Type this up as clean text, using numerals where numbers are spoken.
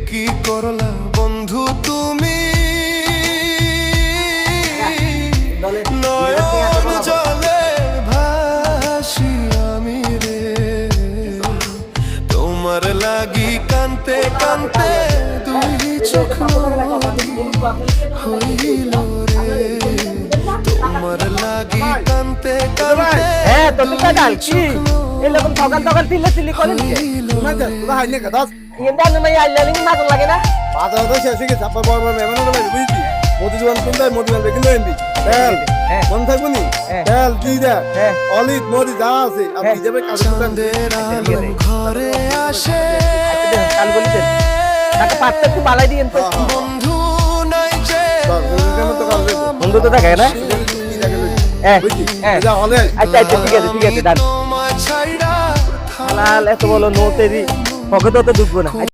কি করলা বন্ধু তুমি, নয়ন জলে ভাসি আমি রে, তোমার লাগি কানতে কানতে দুই চোখ হইল রে, তোমার লাগি কানতে কানতে হ্যাঁ তো তুই কাটাল কি এরকম সকাল সকাল তিলে তিলি করেন কি না যা তোরা হাইনে কা দাস ইন্দা না মাই আইলা লিং মাছ লাগে না বাজার তো শেষ হয়ে গেছে আপা বড় বড় মেহমান হলো বুঝছি মোদি জোয়ান কোন দেয় মোদি জোয়ান কিন্তু এন্ডি তেল মন থাকবো নি তেল জিরা অলিভ মরি যা আছে আপনি যাবে কাজে চাঁদের আলো ঘরে আসে, কাল বলি দেন টাকা পাঁচটা একটু বালাই দিয়েন তো বন্ধু নাই যে বন্ধু তো থাকে না হ্যাঁ হ্যাঁ যা হলে আচ্ছা আচ্ছা ঠিক আছে ডান তোমায় ছাইড়া হালাল এত বলো নো তেরি পকেটও তো ঢুকবো না